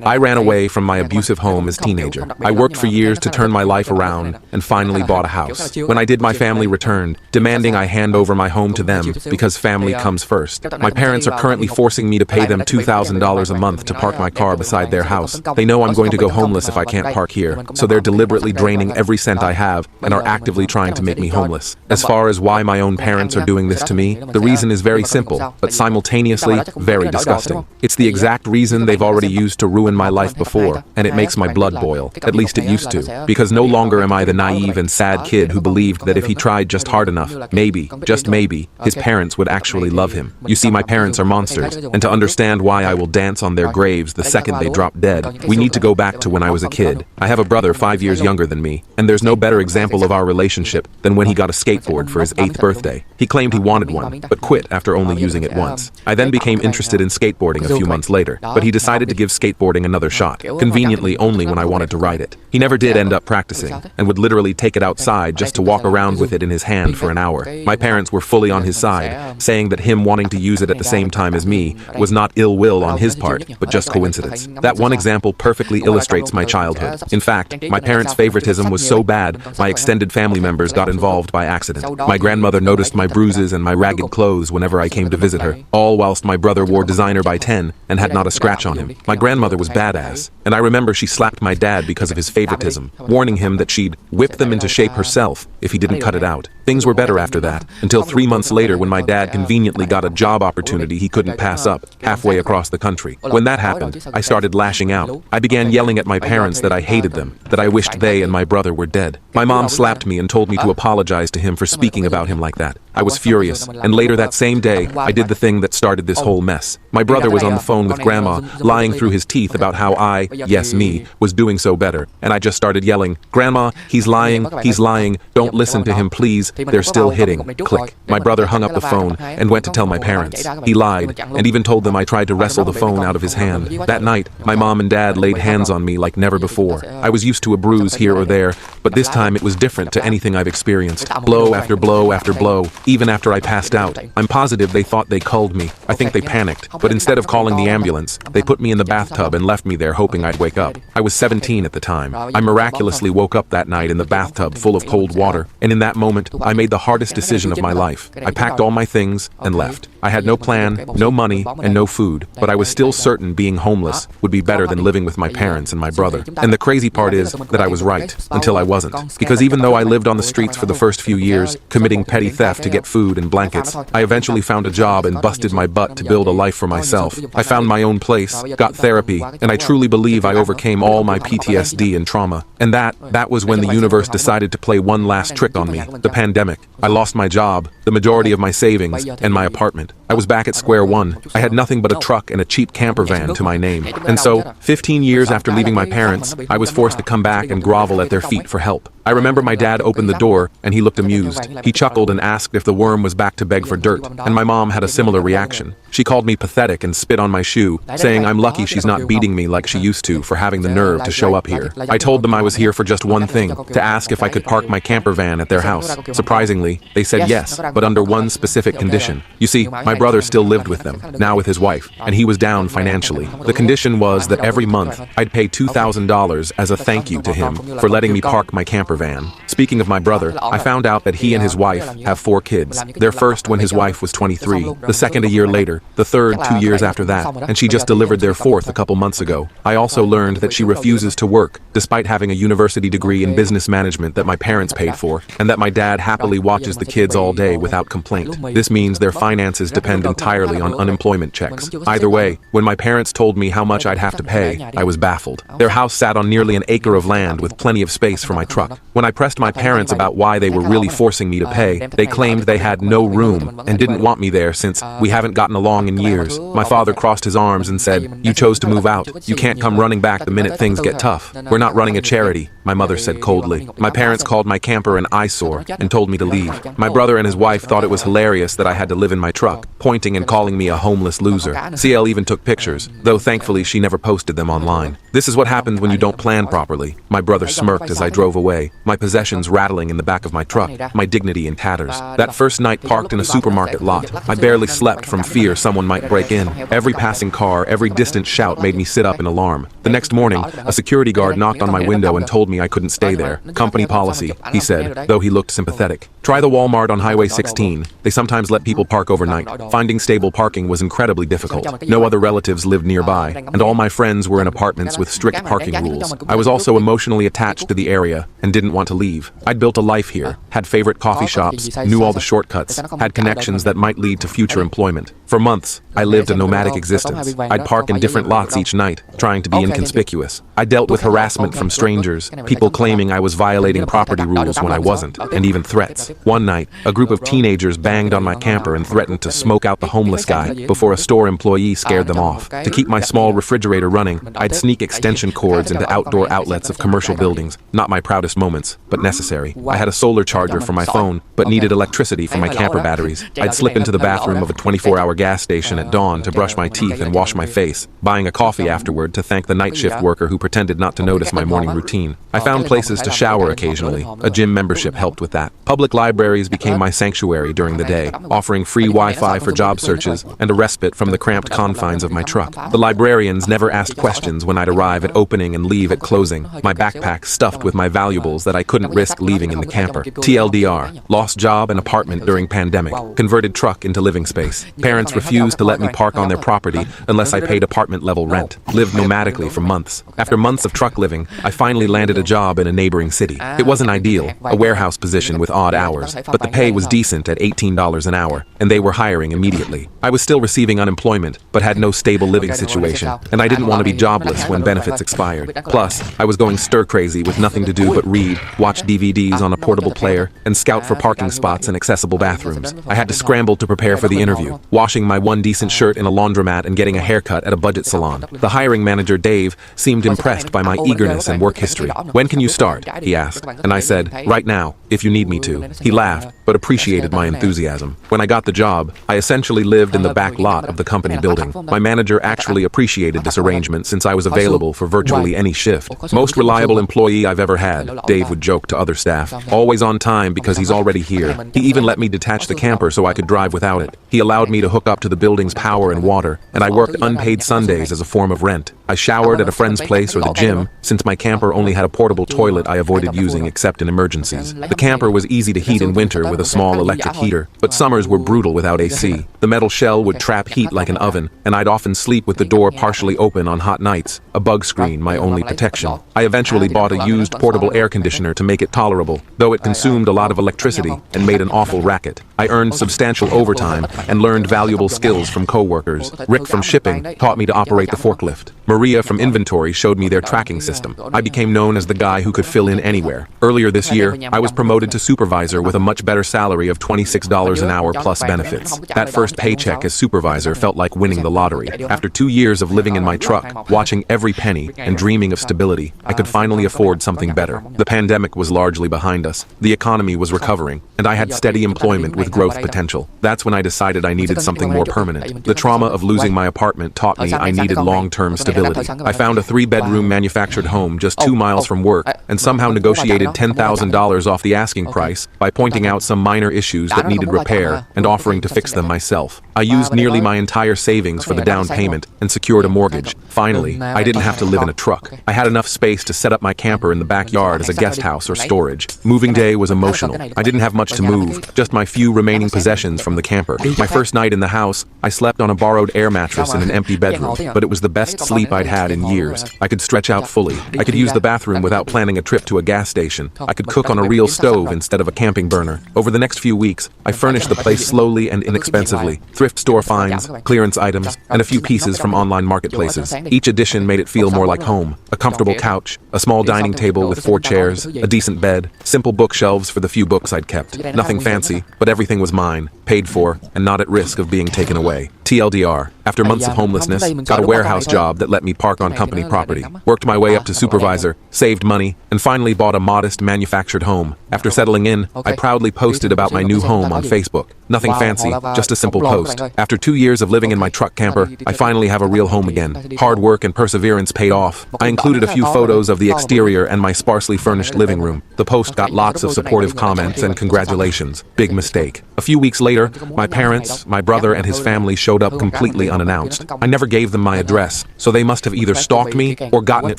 I ran away from my abusive home as a teenager. I worked for years to turn my life around and finally bought a house. When I did, my family returned, demanding I hand over my home to them because family comes first. My parents are currently forcing me to pay them $2,000 a month to park my car beside their house. They know I'm going to go homeless if I can't park here, so they're deliberately draining every cent I have and are actively trying to make me homeless. As far as why my own parents are doing this to me, the reason is very simple, but simultaneously very disgusting. It's the exact reason they've already used to ruin my life before, and it makes my blood boil. At least it used to, because no longer am I the naive and sad kid who believed that if he tried just hard enough, maybe, just maybe, his parents would actually love him. You see, my parents are monsters, and to understand why I will dance on their graves the second they drop dead, we need to go back to when I was a kid. I have a brother 5 years younger than me, and there's no better example of our relationship than when he got a skateboard for his 8th birthday. He claimed he wanted one, but quit after only using it once. I then became interested in skateboarding a few months later, but he decided to give skateboarding another shot, conveniently only when I wanted to ride it. He never did end up practicing, and would literally take it outside just to walk around with it in his hand for an hour. My parents were fully on his side, saying that him wanting to use it at the same time as me was not ill will on his part, but just coincidence. That one example perfectly illustrates my childhood. In fact, my parents' favoritism was so bad, my extended family members got involved by accident. My grandmother noticed my bruises and my ragged clothes whenever I came to visit her, all whilst my brother wore designer by 10 and had not a scratch on him. My grandmother was badass, and I remember she slapped my dad because of his favoritism, warning him that she'd whip them into shape herself if he didn't cut it out. Things were better after that, until 3 months later when my dad conveniently got a job opportunity he couldn't pass up, halfway across the country. When that happened, I started lashing out. I began yelling at my parents that I hated them, that I wished they and my brother were dead. My mom slapped me and told me to apologize to him for speaking about him like that. I was furious, and later that same day, I did the thing that started this whole mess. My brother was on the phone with Grandma, lying through his teeth about how I, yes me, was doing so better, and I just started yelling, "Grandma, he's lying, don't listen to him please, they're still hitting." Click. My brother hung up the phone and went to tell my parents. He lied, and even told them I tried to wrestle the phone out of his hand. That night, my mom and dad laid hands on me like never before. I was used to a bruise here or there, but this time it was different to anything I've experienced. Blow after blow after blow, even after I passed out. I'm positive they thought they culled me. I think they panicked, but instead of calling the ambulance, they put me in the bathtub and left me there hoping I'd wake up. I was 17 at the time. I miraculously woke up that night in the bathtub full of cold water, and in that moment, I made the hardest decision of my life. I packed all my things and left. I had no plan, no money, and no food, but I was still certain being homeless would be better than living with my parents and my brother. And the crazy part is that I was right, until I wasn't. Because even though I lived on the streets for the first few years, committing petty theft to get food and blankets, I eventually found a job and busted my butt to build a life for myself. I found my own place, got therapy, and I truly believe I overcame all my PTSD and trauma. And that was when the universe decided to play one last trick on me, the pandemic. I lost my job, the majority of my savings, and my apartment. I was back at square one. I had nothing but a truck and a cheap camper van to my name. And so, 15 years after leaving my parents, I was forced to come back and grovel at their feet for help. I remember my dad opened the door, and he looked amused. He chuckled and asked if the worm was back to beg for dirt, and my mom had a similar reaction. She called me pathetic and spit on my shoe, saying I'm lucky she's not beating me like she used to for having the nerve to show up here. I told them I was here for just one thing, to ask if I could park my camper van at their house. Surprisingly, they said yes, but under one specific condition. You see, my brother still lived with them, now with his wife, and he was down financially. The condition was that every month, I'd pay $2,000 as a thank you to him for letting me park my camper van. Speaking of my brother, I found out that he and his wife have 4 kids. Their first when his wife was 23, the second a year later, the third 2 years after that, and she just delivered their 4th a couple months ago. I also learned that she refuses to work, despite having a university degree in business management that my parents paid for, and that my dad happily watches the kids all day without complaint. This means their finances depend entirely on unemployment checks. Either way, when my parents told me how much I'd have to pay, I was baffled. Their house sat on nearly an acre of land with plenty of space for my truck. When I pressed my parents about why they were really forcing me to pay, they claimed they had no room and didn't want me there since we haven't gotten along in years. My father crossed his arms and said, "You chose to move out. You can't come running back the minute things get tough. We're not running a charity," my mother said coldly. My parents called my camper an eyesore and told me to leave. My brother and his wife thought it was hilarious that I had to live in my truck, pointing and calling me a homeless loser. CL even took pictures, though thankfully she never posted them online. This is what happens when you don't plan properly. My brother smirked as I drove away. My possessions possessions rattling in the back of my truck, my dignity in tatters. That first night parked in a supermarket lot, I barely slept from fear someone might break in. Every passing car, every distant shout made me sit up in alarm. The next morning, a security guard knocked on my window and told me I couldn't stay there. Company policy, he said, though he looked sympathetic. Try the Walmart on Highway 16. They sometimes let people park overnight. Finding stable parking was incredibly difficult. No other relatives lived nearby, and all my friends were in apartments with strict parking rules. I was also emotionally attached to the area and didn't want to leave. I'd built a life here, had favorite coffee shops, knew all the shortcuts, had connections that might lead to future employment. For months, I lived a nomadic existence. I'd park in different lots each night, trying to be inconspicuous. I dealt with harassment from strangers, people claiming I was violating property rules when I wasn't, and even threats. One night, a group of teenagers banged on my camper and threatened to smoke out the homeless guy before a store employee scared them off. To keep my small refrigerator running, I'd sneak extension cords into outdoor outlets of commercial buildings. Not my proudest moments, but necessary. I had a solar charger for my phone, but needed electricity for my camper batteries. I'd slip into the bathroom of a 24-hour gas station at dawn to brush my teeth and wash my face, buying a coffee afterward to thank the night shift worker who pretended not to notice my morning routine. I found places to shower occasionally. A gym membership helped with that. Public libraries became my sanctuary during the day, offering free Wi-Fi for job searches and a respite from the cramped confines of my truck. The librarians never asked questions when I'd arrive at opening and leave at closing, my backpack stuffed with my valuables that I couldn't risk leaving in the camper. TLDR, lost job and apartment during pandemic, converted truck into living space. Parents refused to let me park on their property unless I paid apartment-level rent. Lived nomadically for months. After months of truck living, I finally landed a job in a neighboring city. It wasn't ideal, a warehouse position with odd hours, but the pay was decent at $18 an hour, and they were hiring immediately. I was still receiving unemployment, but had no stable living situation, and I didn't want to be jobless when benefits expired. Plus, I was going stir-crazy with nothing to do but read, watch DVDs on a portable player, and scout for parking spots and accessible bathrooms. I had to scramble to prepare for the interview, washing my one decent shirt in a laundromat and getting a haircut at a budget salon. The hiring manager, Dave, seemed impressed by my eagerness and work history. "When can you start?" he asked, and I said, "Right now, if you need me to." He laughed, but appreciated my enthusiasm. When I got the job, I essentially lived in the back lot of the company building. My manager actually appreciated this arrangement since I was available for virtually any shift. "Most reliable employee I've ever had," Dave would joke to other staff. "Always on time because he's already here." He even let me detach the camper so I could drive without it. He allowed me to hook up to the building's power and water, and I worked unpaid Sundays as a form of rent. I showered at a friend's place or the gym. Since my camper only had a portable toilet, I avoided using except in emergencies. The camper was easy to heat in winter with a small electric heater, but summers were brutal without AC. The metal shell would trap heat like an oven, and I'd often sleep with the door partially open on hot nights, a bug screen my only protection. I eventually bought a used portable air conditioner to make it tolerable, though it consumed a lot of electricity and made an awful racket. I earned substantial overtime and learned valuable skills from co-workers. Rick from shipping taught me to operate the forklift. Maria from inventory showed me their tracking system. I became known as the guy who could fill in anywhere. Earlier this year, I was promoted to supervisor with a much better salary of $26 an hour plus benefits. That first paycheck as supervisor felt like winning the lottery. After 2 years of living in my truck, watching every penny, and dreaming of stability, I could finally afford something better. The pandemic was largely behind us. The economy was recovering, and I had steady employment with growth potential. That's when I decided I needed something more permanent. The trauma of losing my apartment taught me I needed long-term stability. I found a 3-bedroom manufactured home just 2 miles from work and somehow negotiated $10,000 off the asking price by pointing out some minor issues that needed repair and offering to fix them myself. I used nearly my entire savings for the down payment and secured a mortgage. Finally, I didn't have to live in a truck. I had enough space to set up my camper in the backyard as a guest house or storage. Moving day was emotional. I didn't have much to move, just my few remaining possessions from the camper. My first night in the house, I slept on a borrowed air mattress in an empty bedroom, but it was the best sleep I'd had in years. I could stretch out fully. I could use the bathroom without planning a trip to a gas station. I could cook on a real stove instead of a camping burner. Over the next few weeks, I furnished the place slowly and inexpensively. Thrift store finds, clearance items, and a few pieces from online marketplaces. Each addition made it feel more like home. A comfortable couch, a small dining table with 4 chairs, a decent bed, simple bookshelves for the few books I'd kept. Nothing fancy, but everything was mine, paid for, and not at risk of being taken away. TLDR, after months of homelessness, got a warehouse job that let me park on company property, worked my way up to supervisor, saved money, and finally bought a modest manufactured home. After settling in, I proudly posted about my new home on Facebook. Nothing fancy, just a simple post. After 2 years of living in my truck camper, I finally have a real home again. Hard work and perseverance paid off. I included a few photos of the exterior and my sparsely furnished living room. The post got lots of supportive comments and congratulations. Big mistake. A few weeks later, my parents, my brother, and his family showed up completely unannounced. I never gave them my address, so they must have either stalked me or gotten it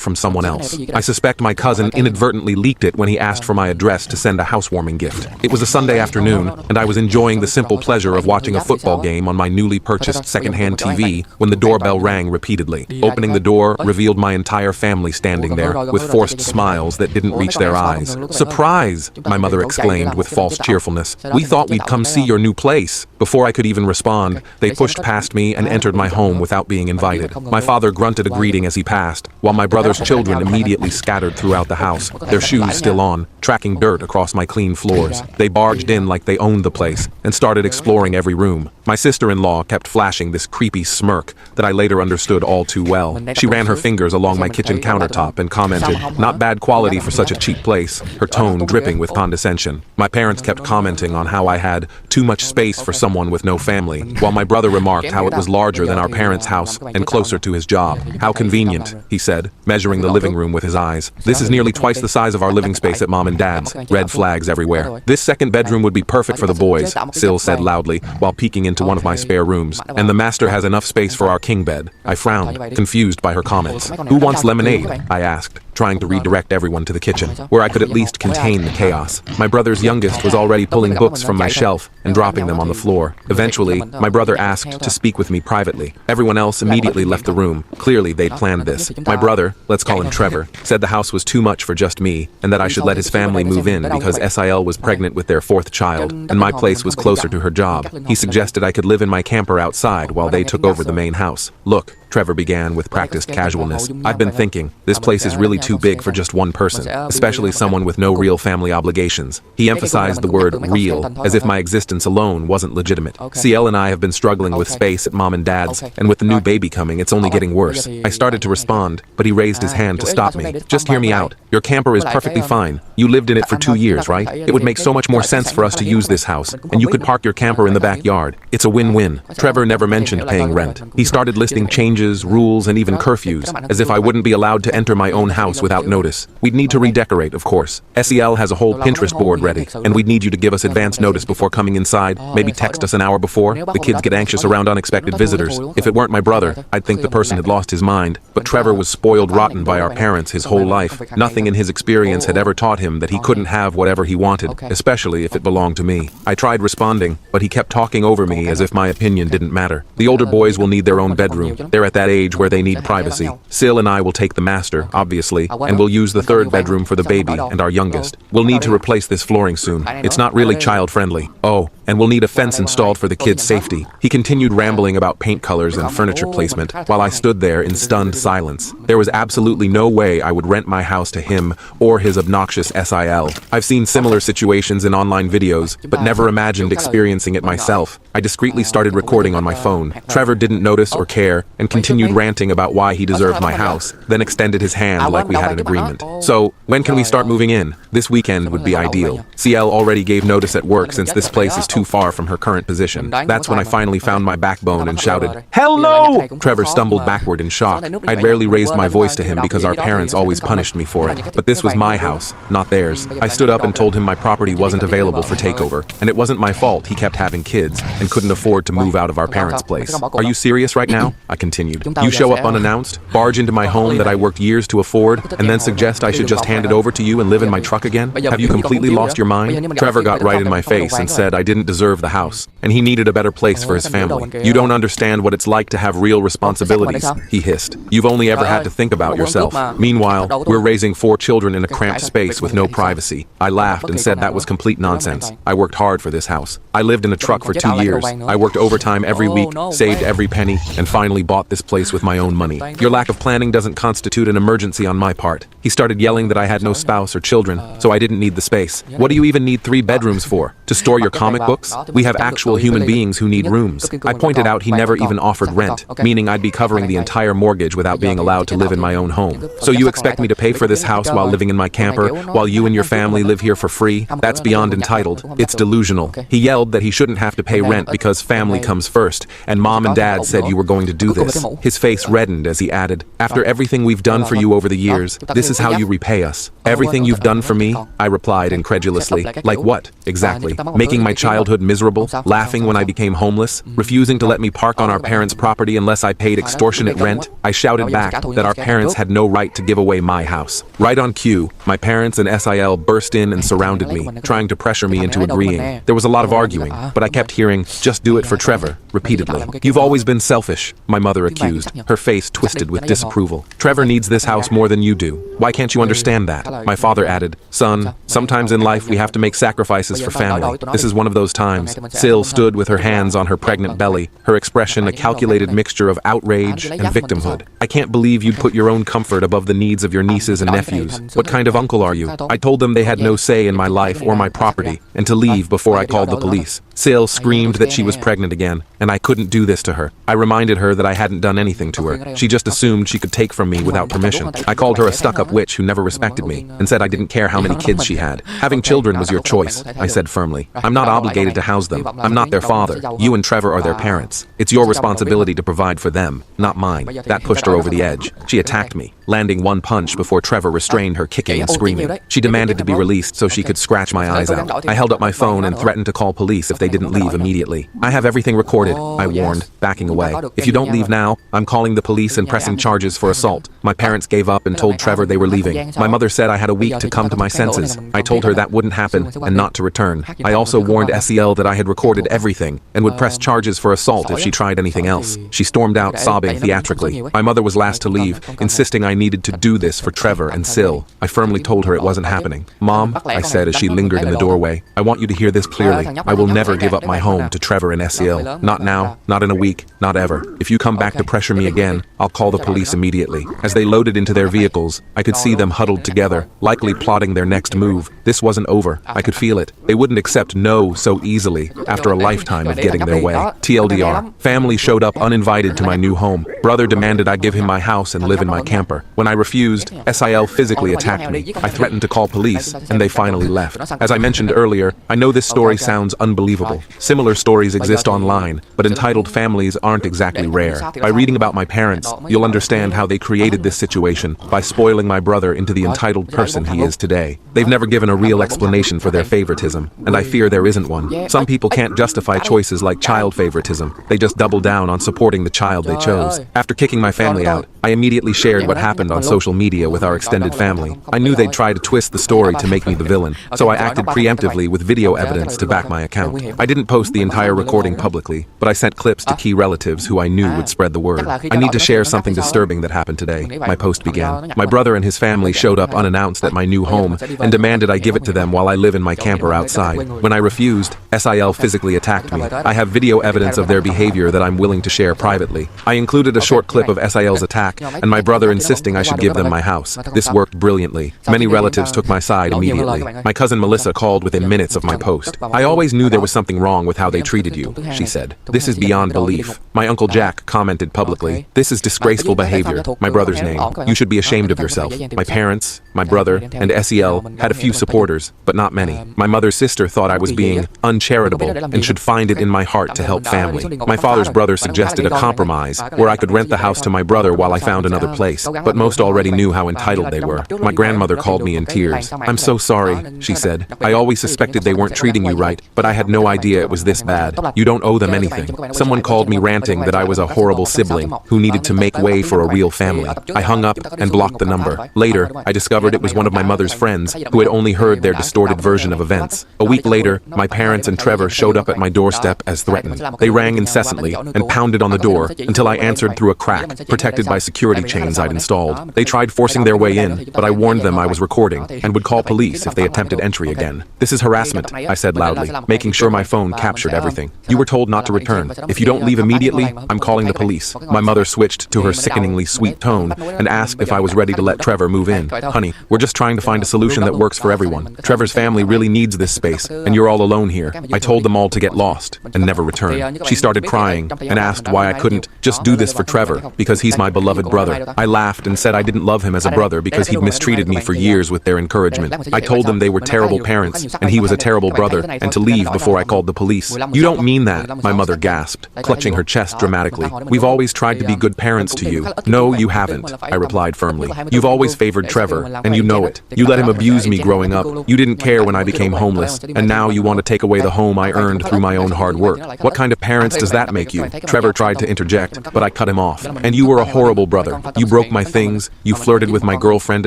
from someone else. I suspect my cousin inadvertently leaked it when he asked for my address to send a housewarming gift. It was a Sunday afternoon, and I was enjoying the simple pleasure of watching a football game on my newly purchased second-hand TV when the doorbell rang repeatedly. Opening the door revealed my entire family standing there with forced smiles that didn't reach their eyes. "Surprise!" my mother exclaimed with false cheerfulness. "We thought we'd come see your new place." Before I could even respond, they pushed past me and entered my home without being invited. My father grunted a greeting as he passed, while my brother's children immediately scattered throughout the house, their shoes still on, tracking dirt across my clean floors. They barged in like they owned the place and started exploring every room. My sister-in-law kept flashing this creepy smirk that I later understood all too well. She ran her fingers along my kitchen countertop and commented, "Not bad quality for such a cheap place," her tone dripping with condescension. My parents kept commenting on how I had too much space for someone with no family, while my brother remarked how it was larger than our parents' house and closer to his job. "How convenient," he said, measuring the living room with his eyes. "This is nearly twice the size of our living space at Mom and Dad's." Red flags everywhere. "This second bedroom would be perfect for the boys," Syl said loudly while peeking into one of my spare rooms. "And the master has enough space for our king bed." I frowned, confused by her comments. "Who wants lemonade?" I asked, trying to redirect everyone to the kitchen, where I could at least contain the chaos. My brother's youngest was already pulling books from my shelf and dropping them on the floor. Eventually, my brother asked to speak with me privately. Everyone else immediately left the room. Clearly, they'd planned this. My brother, let's call him Trevor, said the house was too much for just me and that I should let his family move in because SIL was pregnant with their 4th child and my place was closer to her job. He suggested I could live in my camper outside while they took over the main house. "Look," Trevor began with practiced casualness, "I've been thinking, this place is really too big for just one person, especially someone with no real family obligations." He emphasized the word real, as if my existence alone wasn't legitimate. CL and I have been struggling with space at Mom and Dad's, and with the new baby coming, it's only getting worse. I started to respond, but he raised his hand to stop me. "Just hear me out. Your camper is perfectly fine. You lived in it for 2 years, right? It would make so much more sense for us to use this house, and you could park your camper in the backyard. It's a win-win." Trevor never mentioned paying rent. He started listing changes, rules, and even curfews, as if I wouldn't be allowed to enter my own house without notice. "We'd need to redecorate, of course. SEL has a whole Pinterest board ready, and we'd need you to give us advance notice before coming inside, maybe text us an hour before. The kids get anxious around unexpected visitors. If it weren't my brother, I'd think the person had lost his mind. But Trevor was spoiled rotten by our parents his whole life. Nothing in his experience had ever taught him that he couldn't have whatever he wanted, especially if it belonged to me. I tried responding, but he kept talking over me as if my opinion didn't matter. "The older boys will need their own bedroom. They're at that age where they need privacy. Syl and I will take the master, obviously, and we'll use the 3rd bedroom for the baby and our youngest. We'll need to replace this flooring soon. It's not really child-friendly. Oh, and we'll need a fence installed for the kids' safety." He continued rambling about paint colors and furniture placement while I stood there in stunned silence. There was absolutely no way I would rent my house to him or his obnoxious SIL. I've seen similar situations in online videos, but never imagined experiencing it myself. I discreetly started recording on my phone. Trevor didn't notice or care and continued ranting about why he deserved my house, then extended his hand like we had an agreement. "So, when can we start moving in? This weekend would be ideal. CL already gave notice at work since this place is too far from her current position." That's when I finally found my backbone and shouted, "Hell no!" Trevor stumbled backward in shock. I'd rarely raised my voice to him because our parents always punished me for it. But this was my house, not theirs. I stood up and told him my property wasn't available for takeover, and it wasn't my fault he kept having kids and couldn't afford to move out of our parents' place. "Are you serious right now?" I continued. "You show up unannounced, barge into my home that I worked years to afford, and then suggest I should just hand it over to you and live in my truck again? Have you completely lost your mind?" Trevor got right in my face and said I didn't deserve the house, and he needed a better place for his family. "You don't understand what it's like to have real responsibilities," he hissed. "You've only ever had to think about yourself. Meanwhile, we're raising 4 children in a cramped space with no privacy." I laughed and said that was complete nonsense. I worked hard for this house. I lived in a truck for 2 years. I worked overtime every week, saved every penny, and finally bought this place with my own money. Your lack of planning doesn't constitute an emergency on my part. He started yelling that I had no spouse or children, so I didn't need the space. What do you even need 3 bedrooms for? To store your comic cooks? We have actual human beings who need rooms. I pointed out he never even offered rent, meaning I'd be covering the entire mortgage without being allowed to live in my own home. So you expect me to pay for this house while living in my camper, while you and your family live here for free? That's beyond entitled. It's delusional. He yelled that he shouldn't have to pay rent because family comes first, and mom and dad said you were going to do this. His face reddened as he added, "After everything we've done for you over the years, this is how you repay us." "Everything you've done for me?" I replied incredulously. "Like what, exactly? Making my childhood miserable, laughing when I became homeless, refusing to let me park on our parents' property unless I paid extortionate rent?" I shouted back that our parents had no right to give away my house. Right on cue, my parents and SIL burst in and surrounded me, trying to pressure me into agreeing. There was a lot of arguing, but I kept hearing, "Just do it for Trevor," repeatedly. "You've always been selfish," my mother accused, her face twisted with disapproval. "Trevor needs this house more than you do. Why can't you understand that?" My father added, "Son, sometimes in life we have to make sacrifices for family. This is one of those times." Sil stood with her hands on her pregnant belly, her expression a calculated mixture of outrage and victimhood. "I can't believe you'd put your own comfort above the needs of your nieces and nephews. What kind of uncle are you?" I told them they had no say in my life or my property, and to leave before I called the police. Sil screamed that she was pregnant again, and I couldn't do this to her. I reminded her that I hadn't done anything to her. She just assumed she could take from me without permission. I called her a stuck-up witch who never respected me, and said I didn't care how many kids she had. "Having children was your choice," I said firmly. "I'm not obligated to house them. I'm not their father. You and Trevor are their parents. It's your responsibility to provide for them, not mine." That pushed her over the edge. She attacked me, landing one punch before Trevor restrained her kicking and screaming. She demanded to be released so she could scratch my eyes out. I held up my phone and threatened to call police if they didn't leave immediately. "I have everything recorded," I warned, backing away. "If you don't leave now, I'm calling the police and pressing charges for assault." My parents gave up and told Trevor they were leaving. My mother said I had a week to come to my senses. I told her that wouldn't happen and not to return. I also warned SEL that I had recorded everything and would press charges for assault if she tried anything else. She stormed out sobbing theatrically. My mother was last to leave, insisting I needed to do this for Trevor and Sil. I firmly told her it wasn't happening. "Mom," I said as she lingered in the doorway, "I want you to hear this clearly. I will never give up my home to Trevor and SEL. Not now, not in a week, not ever. If you come back to pressure me again, I'll call the police immediately." As they loaded into their vehicles, I could see them huddled together, likely plotting their next move. This wasn't over. I could feel it. They wouldn't accept no so easily after a lifetime of getting their way. TLDR, family showed up uninvited to my new home. Brother demanded I give him my house and live in my camper. When I refused, SIL physically attacked me. I threatened to call police, and they finally left. As I mentioned earlier, I know this story sounds unbelievable. Similar stories exist online, but entitled families aren't exactly rare. By reading about my parents, you'll understand how they created this situation by spoiling my brother into the entitled person he is today. They've never given a real explanation for their favoritism, and I fear there isn't one. Some people can't justify choices like child favoritism. They just double down on supporting the child they chose. After kicking my family out, I immediately shared what happened on social media with our extended family. I knew they'd try to twist the story to make me the villain, so I acted preemptively with video evidence to back my account. I didn't post the entire recording publicly, but I sent clips to key relatives who I knew would spread the word. "I need to share something disturbing that happened today," my post began. "My brother and his family showed up unannounced at my new home and demanded I give it to them while I live in my camper outside. When I refused, SIL physically attacked me. I have video evidence of their behavior that I'm willing to share privately. I included a short clip of SIL's attack and my brother insisting I should give them my house. This worked brilliantly. Many relatives took my side immediately. My cousin Melissa called within minutes of my post. "I always knew there was something wrong with how they treated you," she said. "This is beyond belief." My uncle Jack commented publicly, "This is disgraceful behavior," my brother's name. "You should be ashamed of yourself." My parents, my brother, and SEL had a few supporters, but not many. My mother's sister thought I was being uncharitable and should find it in my heart to help family. My father's brother suggested a compromise where I could rent the house to my brother while I found another place, but most already knew how entitled they were. My grandmother called me in tears. "I'm so sorry," she said. "I always suspected they weren't treating you right, but I had no idea it was this bad. You don't owe them anything." Someone called me ranting that I was a horrible sibling who needed to make way for a real family. I hung up and blocked the number. Later, I discovered it was one of my mother's friends who had only heard their distorted version of events. A week later, my parents and Trevor showed up at my doorstep as threatened. They rang incessantly and pounded on the door until I answered through a crack, protected by security chains I'd installed. They tried forcing their way in, but I warned them I was recording and would call police if they attempted entry again. "This is harassment," I said loudly, making sure my phone captured everything. "You were told not to return. If you don't leave immediately, I'm calling the police." My mother switched to her sickeningly sweet tone and asked if I was ready to let Trevor move in. "Honey, me. We're just trying to find a solution that works for everyone. Trevor's family really needs this space, and you're all alone here. I told them all to get lost and never return. She started crying and asked why I couldn't just do this for Trevor, because he's my beloved brother. I laughed and said I didn't love him as a brother because he'd mistreated me for years with their encouragement. I told them they were terrible parents, and he was a terrible brother, and to leave before I called the police. You don't mean that, my mother gasped, clutching her chest dramatically. We've always tried to be good parents to you. No, you haven't, I replied firmly. You've always favored Trevor, and you know it. You let him abuse me growing up. You didn't care when I became homeless, and now you want to take away the home I earned through my own hard work. What kind of parents does that make you? Trevor tried to interject, but I cut him off. And you were a horrible brother. You broke my things. You flirted with my girlfriend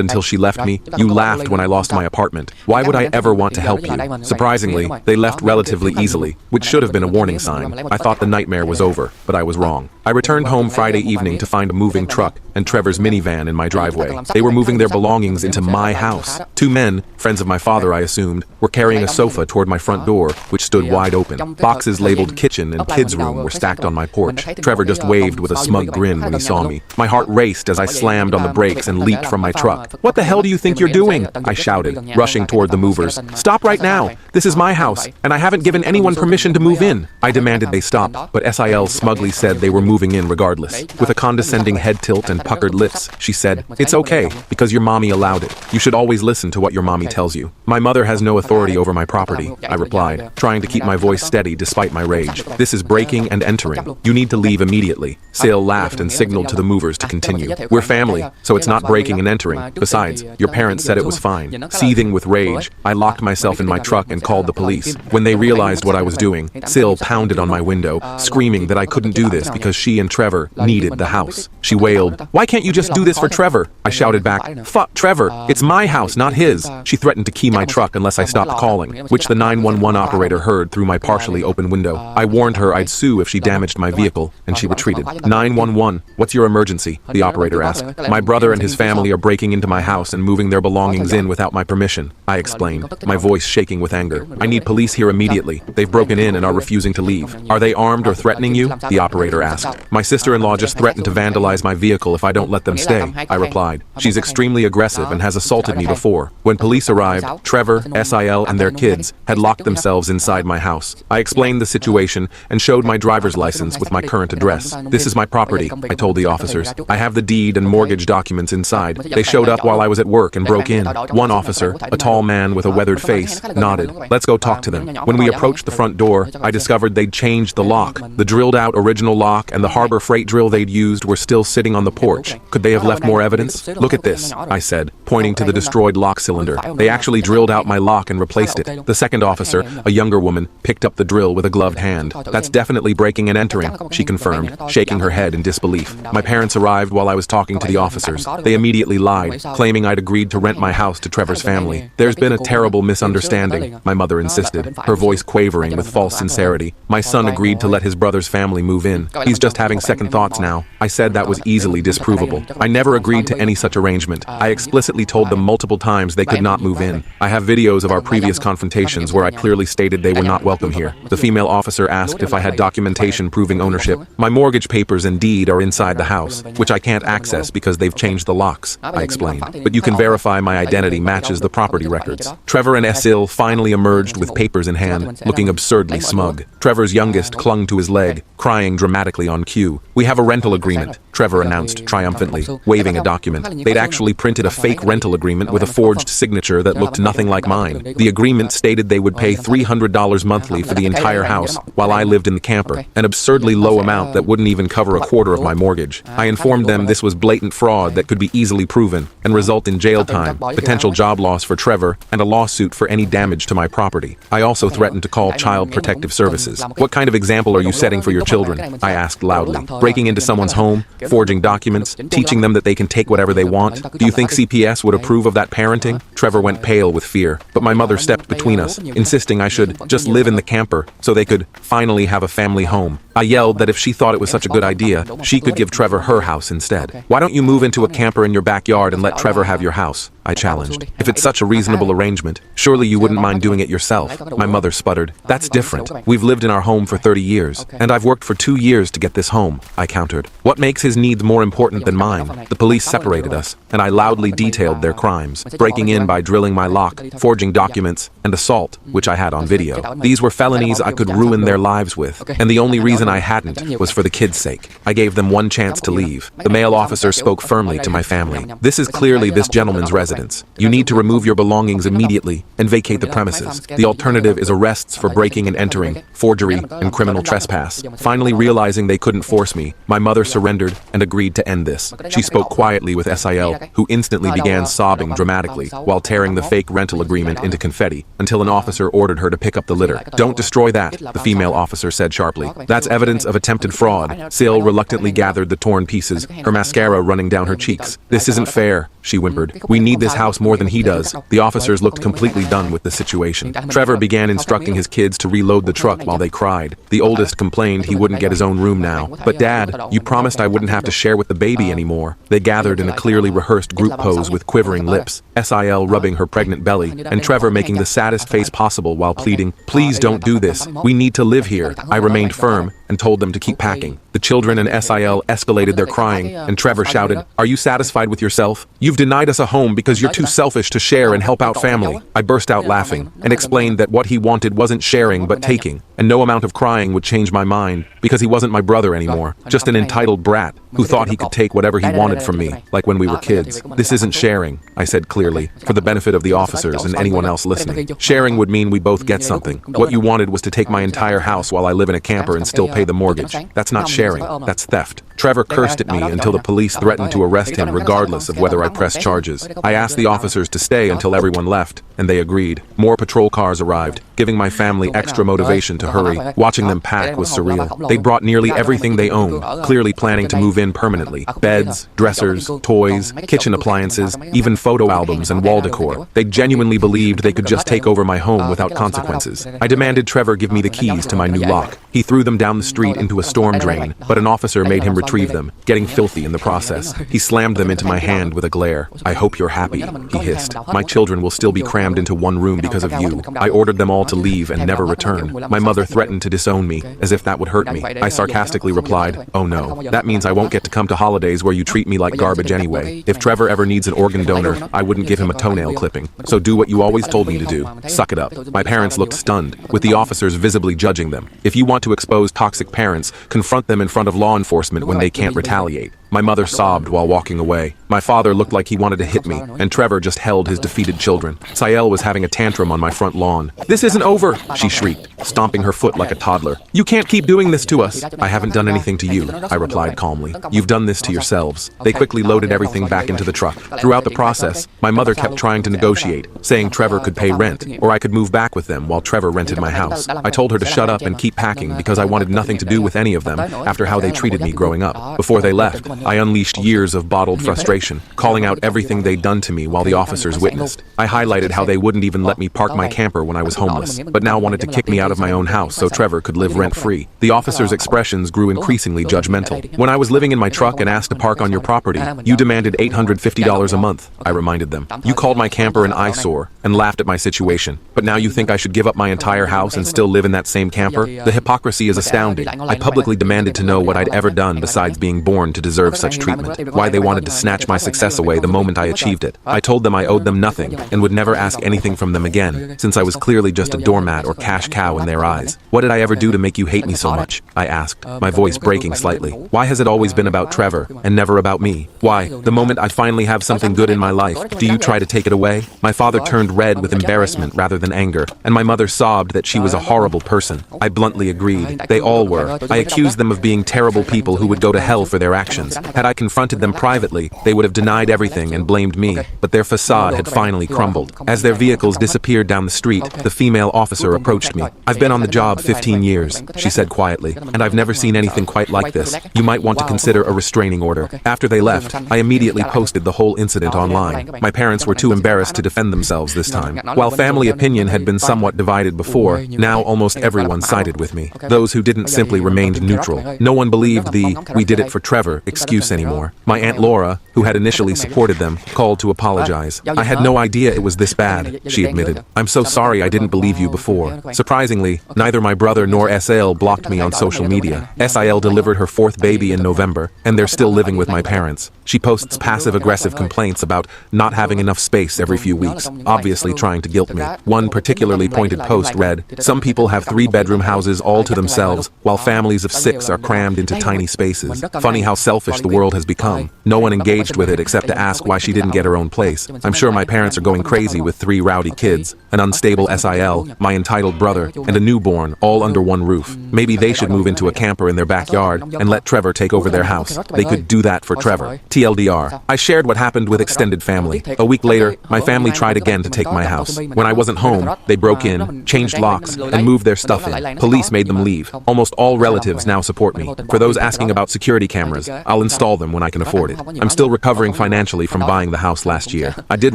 until she left me. You laughed when I lost my apartment. Why would I ever want to help you? Surprisingly, they left relatively easily, which should have been a warning sign. I thought the nightmare was over, but I was wrong. I returned home Friday evening to find a moving truck and Trevor's minivan in my driveway. They were moving their belongings into my house. Two men, friends of my father I assumed, were carrying a sofa toward my front door, which stood wide open. Boxes labeled kitchen and kids' room were stacked on my porch. Trevor just waved with a smug grin when he saw me. My heart raced as I slammed on the brakes and leaped from my truck. "What the hell do you think you're doing?" I shouted, rushing toward the movers. "Stop right now! This is my house, and I haven't given anyone permission to move in." I demanded they stop, but SIL smugly said they were moving in regardless. With a condescending head tilt and puckered lips, she said, "It's okay, because your mommy allowed it. You should always listen to what your mommy tells you." "My mother has no authority over my property," I replied, trying to keep my voice steady despite my rage. "This is breaking and entering. You need to leave immediately." Sil laughed and signaled to the movers to continue. "We're family, so it's not breaking and entering. Besides, your parents said it was fine." Seething with rage, I locked myself in my truck and called the police. When they realized what I was doing, Sil pounded on my window, screaming that I couldn't do this because she and Trevor needed the house. She wailed, "Why can't you just do this for Trevor?" I shouted back, "Fuck Trevor, it's my house, not his." She threatened to key my truck unless I stopped calling, which the 911 operator heard through my partially open window. I warned her I'd sue if she damaged my vehicle, and she retreated. 911, what's your emergency? The operator asked. My brother and his family are breaking into my house and moving their belongings in without my permission, I explained, my voice shaking with anger. I need police here immediately. They've broken in and are refusing to leave. Are they armed or threatening you? The operator asked. My sister-in-law just threatened to vandalize my vehicle if I don't let them stay, I replied. She's extremely aggressive and has assaulted me before. When police arrived, Trevor, SIL, and their kids had locked themselves inside my house. I explained the situation and showed my driver's license with my current address. This is my property, I told the officers. I have the deed and mortgage documents inside. They showed up while I was at work and broke in. One officer, a tall man with a weathered face, nodded. Let's go talk to them. When we approached the front door, I discovered they'd changed the lock. The drilled-out original lock and the Harbor Freight drill they'd used were still sitting on the porch. Could they have left more evidence? Look at this, I said, pointing to the destroyed lock cylinder. They actually drilled out my lock and replaced it. The second officer, a younger woman, picked up the drill with a gloved hand. That's definitely breaking and entering, she confirmed, shaking her head in disbelief. My parents arrived while I was talking to the officers. They immediately lied, claiming I'd agreed to rent my house to Trevor's family. There's been a terrible misunderstanding, my mother insisted, her voice quavering with false sincerity. My son agreed to let his brother's family move in. He's just having second thoughts now. I said that was easily disprovable. I never agreed to any such arrangement. I explicitly told them multiple times they could not move in. I have videos of our previous confrontations where I clearly stated they were not welcome here. The female officer asked if I had documentation proving ownership. My mortgage papers and deed are inside the house, which I can't access because they've changed the locks, I explained. But you can verify my identity matches the property records. Trevor and Esil finally emerged with papers in hand, looking absurdly smug. Trevor's youngest clung to his leg, crying dramatically on cue. We have a rental agreement, Trevor announced triumphantly, waving a document. They'd actually printed a fake rental agreement with a forged signature that looked nothing like mine. The agreement stated they would pay $300 monthly for the entire house while I lived in the camper, an absurdly low amount that wouldn't even cover a quarter of my mortgage. I informed them this was blatant fraud that could be easily proven and result in jail time, potential job loss for Trevor, and a lawsuit for any damage to my property. I also threatened to call Child Protective Services. What kind of example are you setting for your children? I asked loudly. Breaking into someone's home, forging documents, teaching them that they can take whatever they want? Do you think CPS would approve of that parenting? Trevor went pale with fear, but my mother stepped between us, insisting I should just live in the camper so they could finally have a family home. I yelled that if she thought it was such a good idea, she could give Trevor her house instead. Why don't you move into a camper in your backyard and let Trevor have your house? I challenged. If it's such a reasonable arrangement, surely you wouldn't mind doing it yourself. My mother sputtered. That's different. We've lived in our home for 30 years, and I've worked for 2 years to get this home, I countered. What makes his needs more important than mine? The police separated us, and I loudly detailed their crimes, breaking in by drilling my lock, forging documents, and assault, which I had on video. These were felonies I could ruin their lives with, and the only reason I hadn't was for the kids' sake. I gave them one chance to leave. The male officer spoke firmly to my family. This is clearly this gentleman's residence. You need to remove your belongings immediately and vacate the premises. The alternative is arrests for breaking and entering, forgery, and criminal trespass. Finally realizing they couldn't force me, my mother surrendered and agreed to end this. She spoke quietly with SIL, who instantly began sobbing dramatically while tearing the fake rental agreement into confetti until an officer ordered her to pick up the litter. Don't destroy that, the female officer said sharply. That's evidence of attempted fraud. Sil reluctantly gathered the torn pieces, her mascara running down her cheeks. This isn't fair, she whimpered. We need this house more than he does. The officers looked completely done with the situation. Trevor began instructing his kids to reload the truck while they cried. The oldest complained he wouldn't get his own room now. But Dad, you promised I wouldn't have to share with the baby anymore. They gathered in a clearly rehearsed group pose with quivering lips, SIL rubbing her pregnant belly, and Trevor making the saddest face possible while pleading, please don't do this. We need to live here. I remained firm and told them to keep packing. The children and SIL escalated their crying, and Trevor shouted, are you satisfied with yourself? You've denied us a home because you're too selfish to share and help out family. I burst out laughing and explained that what he wanted wasn't sharing but taking, and no amount of crying would change my mind because he wasn't my brother anymore, just an entitled brat who thought he could take whatever he wanted from me, like when we were kids. This isn't sharing, I said clearly, for the benefit of the officers and anyone else listening. Sharing would mean we both get something. What you wanted was to take my entire house while I live in a camper and still pay the mortgage. That's not sharing, that's theft. Trevor cursed at me until the police threatened to arrest him regardless of whether I pressed charges. I asked the officers to stay until everyone left, and they agreed. More patrol cars arrived, giving my family extra motivation to hurry. Watching them pack was surreal. They brought nearly everything they owned, clearly planning to move in permanently. Beds, dressers, toys, kitchen appliances, even photo albums and wall decor. They genuinely believed they could just take over my home without consequences. I demanded Trevor give me the keys to my new lock. He threw them down the street into a storm drain, but an officer made him retrieve them, getting filthy in the process. He slammed them into my hand with a glare. I hope you're happy, he hissed. My children will still be crammed into one room because of you. I ordered them all to leave and never return. My mother threatened to disown me, as if that would hurt me. I sarcastically replied, oh no, that means I won't get to come to holidays where you treat me like garbage anyway. If Trevor ever needs an organ donor, I wouldn't give him a toenail clipping. So do what you always told me to do. Suck it up. My parents looked stunned, with the officers visibly judging them. If you want to expose toxic parents, confront them in front of law enforcement when they can't retaliate. My mother sobbed while walking away. My father looked like he wanted to hit me, and Trevor just held his defeated children. Sael was having a tantrum on my front lawn. This isn't over, she shrieked, stomping her foot like a toddler. You can't keep doing this to us. I haven't done anything to you, I replied calmly. You've done this to yourselves. They quickly loaded everything back into the truck. Throughout the process, my mother kept trying to negotiate, saying Trevor could pay rent, or I could move back with them while Trevor rented my house. I told her to shut up and keep packing because I wanted nothing to do with any of them after how they treated me growing up. Before they left, I unleashed years of bottled frustration, calling out everything they'd done to me while the officers witnessed. I highlighted how they wouldn't even let me park my camper when I was homeless, but now wanted to kick me out of my own house so Trevor could live rent-free. The officers' expressions grew increasingly judgmental. When I was living in my truck and asked to park on your property, you demanded $850 a month, I reminded them. You called my camper an eyesore and laughed at my situation, but now you think I should give up my entire house and still live in that same camper? The hypocrisy is astounding. I publicly demanded to know what I'd ever done besides being born to deserve such treatment, why they wanted to snatch my success away the moment I achieved it. I told them I owed them nothing and would never ask anything from them again, since I was clearly just a doormat or cash cow in their eyes. What did I ever do to make you hate me so much? I asked, my voice breaking slightly. Why has it always been about Trevor and never about me? Why, the moment I finally have something good in my life, do you try to take it away? My father turned red with embarrassment rather than anger, and my mother sobbed that she was a horrible person. I bluntly agreed. They all were. I accused them of being terrible people who would go to hell for their actions. friends. Had I confronted them privately, they would have denied everything and blamed me, but their facade had finally crumbled. As their vehicles disappeared down the street, the female officer approached me. "I've been on the job 15 years, she said quietly, "and I've never seen anything quite like this. You might want to consider a restraining order." After they left, I immediately posted the whole incident online. My parents were too embarrassed to defend themselves this time. While family opinion had been somewhat divided before, now almost everyone sided with me. Those who didn't simply remained neutral. No one believed the "we did it for Trevor" excuse anymore. My Aunt Laura, who had initially supported them, called to apologize. "I had no idea it was this bad," she admitted. "I'm so sorry I didn't believe you before." Surprisingly, neither my brother nor SL blocked me on social media. SIL delivered her fourth baby in November, and they're still living with my parents. She posts passive-aggressive complaints about not having enough space every few weeks, obviously trying to guilt me. One particularly pointed post read, "Some people have 3-bedroom houses all to themselves, while families of 6 are crammed into tiny spaces. Funny how selfish the world has become." No one engaged with it except to ask why she didn't get her own place. I'm sure my parents are going crazy with 3 rowdy kids, an unstable SIL, my entitled brother, and a newborn, all under one roof. Maybe they should move into a camper in their backyard and let Trevor take over their house. They could do that for Trevor. TLDR. I shared what happened with extended family. A week later, my family tried again to take my house. When I wasn't home, they broke in, changed locks, and moved their stuff in. Police made them leave. Almost all relatives now support me. For those asking about security cameras, I'll install them when I can afford it. I'm still recovering financially from buying the house last year. I did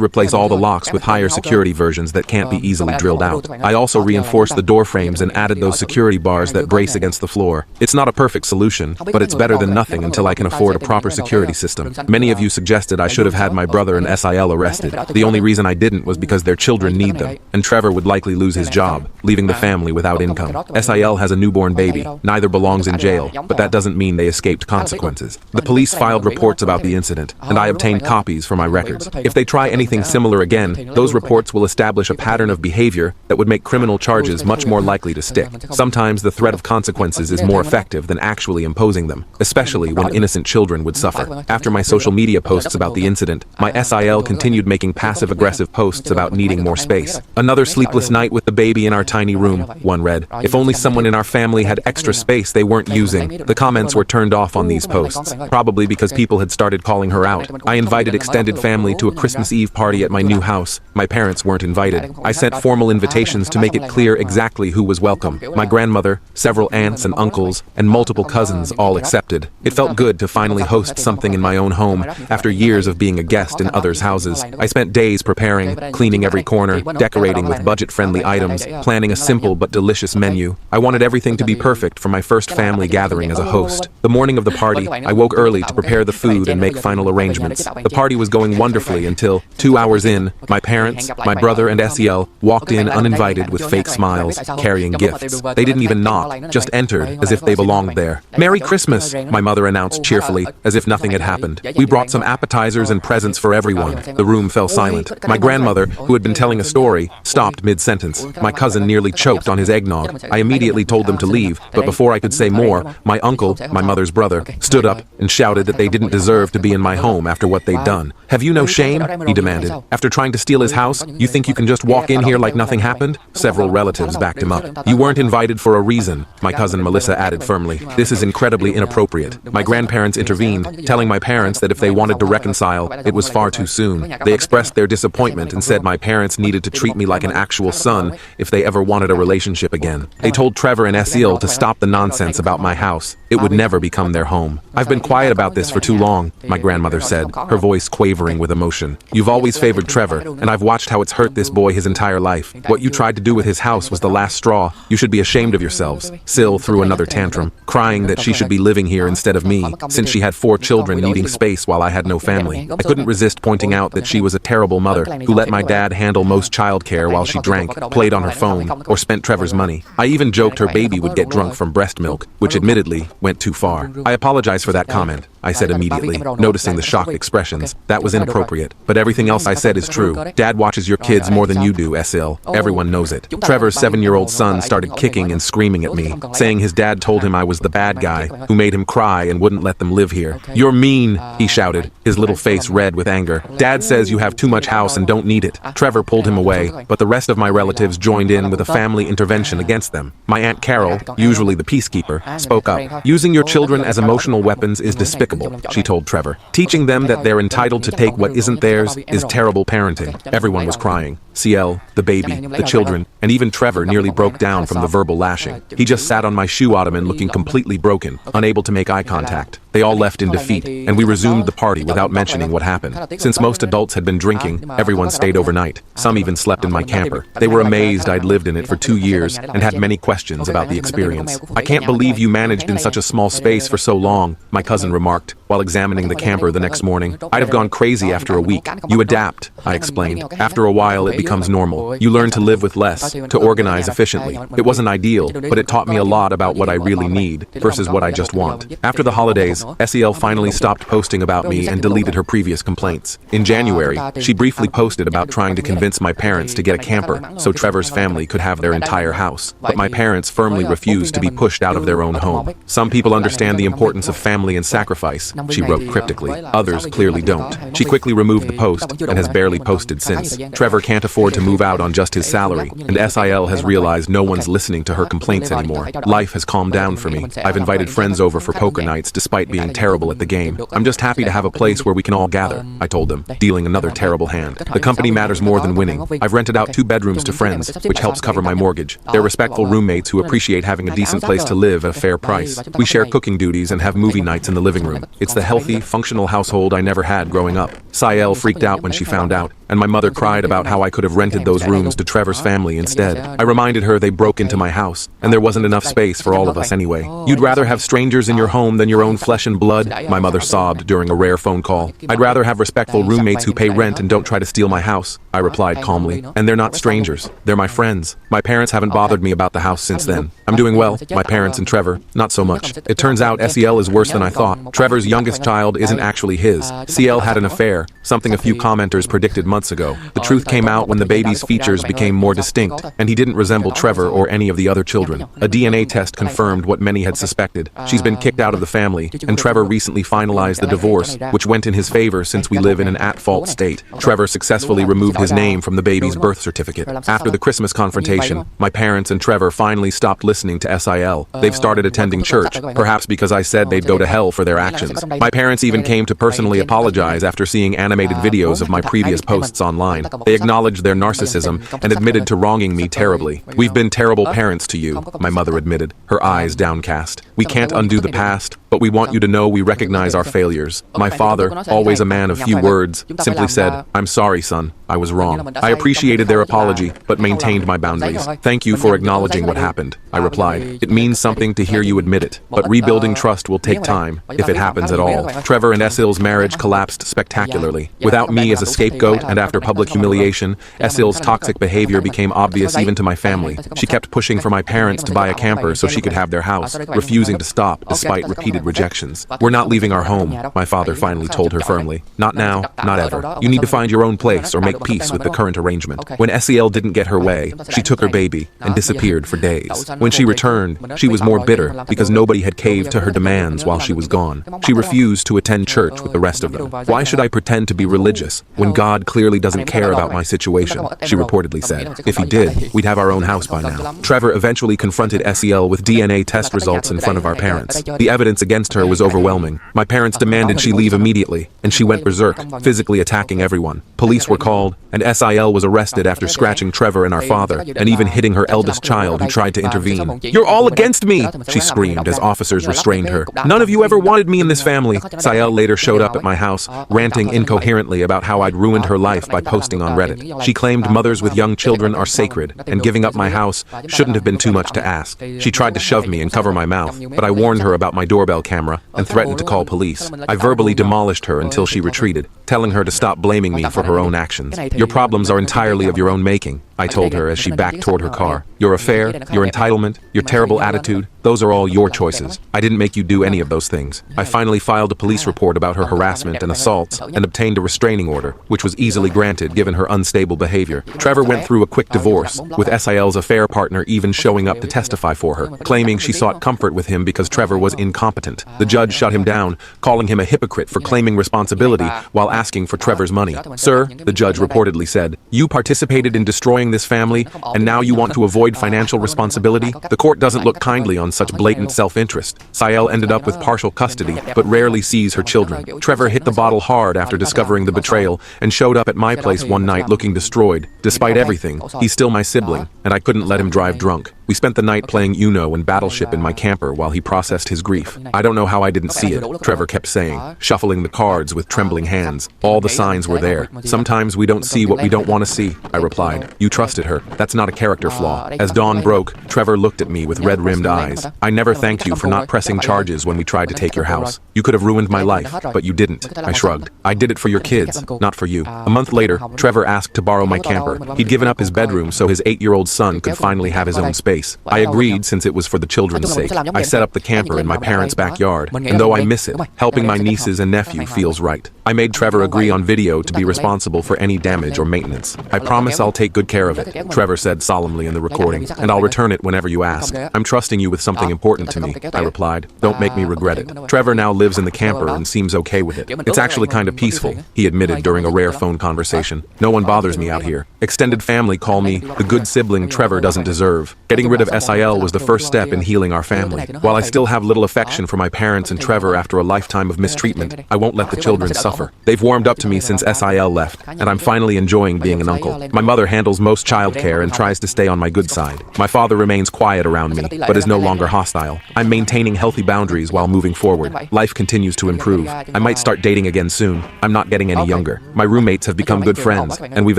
replace all the locks with higher security versions that can't be easily drilled out. I also reinforced the door frames and added those security bars that brace against the floor. It's not a perfect solution, but it's better than nothing until I can afford a proper security system. Many of you suggested I should have had my brother and SIL arrested. The only reason I didn't was because their children need them, and Trevor would likely lose his job, leaving the family without income. SIL has a newborn baby. Neither belongs in jail, but that doesn't mean they escaped consequences. The police filed reports about the incident, and I obtained copies for my records. If they try anything similar again, those reports will establish a pattern of behavior that would make criminal charges much more likely to stick. Sometimes the threat of consequences is more effective than actually imposing them, especially when innocent children would suffer. After my social media posts about the incident, my SIL continued making passive-aggressive posts about needing more space. "Another sleepless night with the baby in our tiny room," one read. "If only someone in our family had extra space they weren't using." The comments were turned off on these posts, probably because people had started calling her out. I invited extended family to a Christmas Eve party at my new house. My parents weren't invited. I sent formal invitations to make it clear exactly who was welcome. My grandmother, several aunts and uncles, and multiple cousins all accepted. It felt good to finally host something in my own home after years of being a guest in others' houses. I spent days preparing, cleaning every corner, decorating with budget-friendly items, planning a simple but delicious menu. I wanted everything to be perfect for my first family gathering as a host. The morning of the party, I woke early to prepare the food and make final arrangements. The party was going wonderfully until, 2 hours in, my parents, my brother and SEL walked in uninvited with fake smiles, carrying gifts. They didn't even knock, just entered as if they belonged there. "Merry Christmas," my mother announced cheerfully, as if nothing had happened. "We brought some appetizers and presents for everyone." The room fell silent. My grandmother, who had been telling a story, stopped mid-sentence. My cousin nearly choked on his eggnog. I immediately told them to leave, but before I could say more, my uncle, my mother's brother, stood up and shouted that they didn't deserve to be in my home after what they'd done. "Have you no shame?" he demanded. "After trying to steal his house, you think you can just walk in here like nothing happened?" Several relatives backed him up. "You weren't invited for a reason," my cousin Melissa added firmly. "This is incredibly inappropriate." My grandparents intervened, telling my parents that if they wanted to reconcile, it was far too soon. They expressed their disappointment and said my parents needed to treat me like an actual son if they ever wanted a relationship again. They told Trevor and Esil to stop the nonsense about my house. It would never become their home. "I've been quiet about this for too long," my grandmother said, her voice quavering with emotion. "You've always favored Trevor, and I've watched how it's hurt this boy his entire life. What you tried to do with his house was the last straw. You should be ashamed of yourselves." Sil threw another tantrum, crying that she should be living here instead of me, since she had 4 children needing space while I had no family. I couldn't resist pointing out that she was a terrible mother who let my dad handle most childcare while she drank, played on her phone, or spent Trevor's money. I even joked her baby would get drunk from breast milk, which admittedly went too far. "I apologize for that comment," I said immediately, noticing the shocked expressions. "That was inappropriate. But everything else I said is true. Dad watches your kids more than you do, Esil. Everyone knows it." Trevor's 7-year-old son started kicking and screaming at me, saying his dad told him I was the bad guy, who made him cry and wouldn't let them live here. "You're mean," he shouted, his little face red with anger. "Dad says you have too much house and don't need it." Trevor pulled him away, but the rest of my relatives joined in with a family intervention against them. My Aunt Carol, usually the peacekeeper, spoke up. "Using your children as emotional weapons is despicable. despicable, she told Trevor. Teaching them that they're entitled to take what isn't theirs is terrible parenting. Everyone was crying. CL, the baby, the children, and even Trevor nearly broke down from the verbal lashing. He just sat on my shoe ottoman looking completely broken, unable to make eye contact. They all left in defeat, and we resumed the party without mentioning what happened. Since most adults had been drinking, everyone stayed overnight. Some even slept in my camper. They were amazed I'd lived in it for 2 years and had many questions about the experience. I can't believe you managed in such a small space for so long, my cousin remarked, while examining the camper the next morning. I'd have gone crazy after a week. You adapt, I explained. After a while, it becomes normal. You learn to live with less, to organize efficiently. It wasn't ideal, but it taught me a lot about what I really need versus what I just want. After the holidays, SEL finally stopped posting about me and deleted her previous complaints. In January, she briefly posted about trying to convince my parents to get a camper so Trevor's family could have their entire house, but my parents firmly refused to be pushed out of their own home. Some people understand the importance of family and sacrifice, she wrote cryptically. Others clearly don't. She quickly removed the post and has barely posted since. Trevor can't afford to move out on just his salary, and SIL has realized no one's listening to her complaints anymore. Life has calmed down for me. I've invited friends over for poker nights despite being terrible at the game. I'm just happy to have a place where we can all gather, I told them, dealing another terrible hand. The company matters more than winning. I've rented out 2 bedrooms to friends, which helps cover my mortgage. They're respectful roommates who appreciate having a decent place to live at a fair price. We share cooking duties and have movie nights in the living room. It's the healthy, functional household I never had growing up. Sael freaked out when she found out, and my mother cried about how I could have rented those rooms to Trevor's family instead. I reminded her they broke into my house, and there wasn't enough space for all of us anyway. You'd rather have strangers in your home than your own flesh and blood, my mother sobbed during a rare phone call. I'd rather have respectful roommates who pay rent and don't try to steal my house, I replied calmly. And they're not strangers. They're my friends. My parents haven't bothered me about the house since then. I'm doing well. My parents and Trevor, not so much. It turns out SEL is worse than I thought. Trevor's youngest child isn't actually his. CL had an affair, something a few commenters predicted months ago. The truth came out when the baby's features became more distinct, and he didn't resemble Trevor or any of the other children. A DNA test confirmed what many had suspected. She's been kicked out of the family, and Trevor recently finalized the divorce, which went in his favor since we live in an at-fault state. Trevor successfully removed his name from the baby's birth certificate. After the Christmas confrontation, my parents and Trevor finally stopped listening to SIL. They've started attending church, perhaps because I said they'd go to hell for their actions. My parents even came to personally apologize after seeing animated videos of my previous posts online. They acknowledged their narcissism and admitted to wronging me terribly. We've been terrible parents to you, my mother admitted, her eyes downcast. We can't undo the past, but we want you to know we recognize our failures. My father, always a man of few words, simply said, "I'm sorry, son. I was wrong." I appreciated their apology, but maintained my boundaries. "Thank you for acknowledging what happened," I replied. "It means something to hear you admit it, but rebuilding trust will take time, if it happens at all." Trevor and Esil's marriage collapsed spectacularly. Without me as a scapegoat and after public humiliation, Esil's toxic behavior became obvious even to my family. She kept pushing for my parents to buy a camper so she could have their house, refusing to stop despite repeated rejections. "We're not leaving our home," my father finally told her firmly. "Not now, not ever. You need to find your own place or make peace with the current arrangement." When SEL didn't get her way, she took her baby and disappeared for days. When she returned, she was more bitter because nobody had caved to her demands while she was gone. She refused to attend church with the rest of them. "Why should I pretend to be religious when God clearly doesn't care about my situation?" she reportedly said. "If he did, we'd have our own house by now." Trevor eventually confronted SEL with DNA test results in front of our parents. The evidence against her was overwhelming. My parents demanded she leave immediately, and she went berserk, physically attacking everyone. Police were called, and SIL was arrested after scratching Trevor and our father, and even hitting her eldest child who tried to intervene. "You're all against me!" she screamed as officers restrained her. "None of you ever wanted me in this family." Sael later showed up at my house, ranting incoherently about how I'd ruined her life by posting on Reddit. She claimed mothers with young children are sacred, and giving up my house shouldn't have been too much to ask. She tried to shove me and cover my mouth, but I warned her about my doorbell camera and threatened to call police. I verbally demolished her until she retreated, telling her to stop blaming me for her own actions. "Your problems are entirely of your own making," I told her as she backed toward her car. "Your affair, your entitlement, your terrible attitude, those are all your choices. I didn't make you do any of those things." I finally filed a police report about her harassment and assaults and obtained a restraining order, which was easily granted given her unstable behavior. Trevor went through a quick divorce, with SIL's affair partner even showing up to testify for her, claiming she sought comfort with him because Trevor was incompetent. The judge shut him down, calling him a hypocrite for claiming responsibility while asking for Trevor's money. "Sir," the judge reportedly said, "you participated in destroying destroying this family, and now you want to avoid financial responsibility? The court doesn't look kindly on such blatant self-interest. Sael ended up with partial custody, but rarely sees her children. Trevor hit the bottle hard after discovering the betrayal and showed up at my place one night looking destroyed. Despite everything, he's still my sibling, and I couldn't let him drive drunk. We spent the night playing Uno and Battleship in my camper while he processed his grief. I don't know how I didn't see it, Trevor kept saying, shuffling the cards with trembling hands. All the signs were there. Sometimes we don't see what we don't want to see, I replied. You trusted her. That's not a character flaw. As dawn broke, Trevor looked at me with red-rimmed eyes. I never thanked you for not pressing charges when we tried to take your house. You could have ruined my life, but you didn't. I shrugged. I did it for your kids, not for you. A month later, Trevor asked to borrow my camper. He'd given up his bedroom so his 8-year-old son could finally have his own space. I agreed since it was for the children's sake. I set up the camper in my parents' backyard, and though I miss it, helping my nieces and nephew feels right. I made Trevor agree on video to be responsible for any damage or maintenance. I promise I'll take good care of it, Trevor said solemnly in the recording, and I'll return it whenever you ask. I'm trusting you with something important to me, I replied. Don't make me regret it. Trevor now lives in the camper and seems okay with it. It's actually kind of peaceful, he admitted during a rare phone conversation. No one bothers me out here. Extended family call me the good sibling Trevor doesn't deserve. Getting rid of Sael was the first step in healing our family. While I still have little affection for my parents and Trevor after a lifetime of mistreatment, I won't let the children suffer. They've warmed up to me since Sael left, and I'm finally enjoying being an uncle. My mother handles most childcare and tries to stay on my good side. My father remains quiet around me, but is no longer hostile. I'm maintaining healthy boundaries while moving forward. Life continues to improve. I might start dating again soon. I'm not getting any younger. My roommates have become good friends, and we've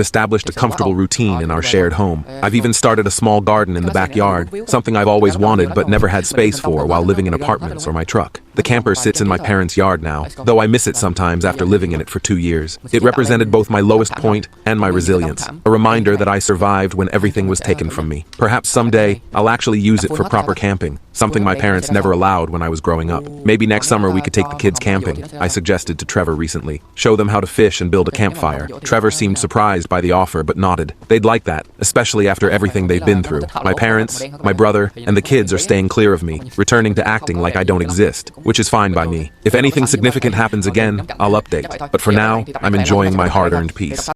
established a comfortable routine in our shared home. I've even started a small garden in the backyard, something I've always wanted but never had space for while living in apartments or my truck. The camper sits in my parents' yard now, though I miss it sometimes after living in it for 2 years. It represented both my lowest point and my resilience, a reminder that I survived when everything was taken from me. Perhaps someday, I'll actually use it for proper camping, something my parents never allowed when I was growing up. Maybe next summer we could take the kids camping, I suggested to Trevor recently. Show them how to fish and build a campfire. Trevor seemed surprised by the offer but nodded. They'd like that, especially after everything they've been through. My parents, my brother, and the kids are staying clear of me, returning to acting like I don't exist, which is fine by me. If anything significant happens again, I'll update. But for now, I'm enjoying my hard-earned peace.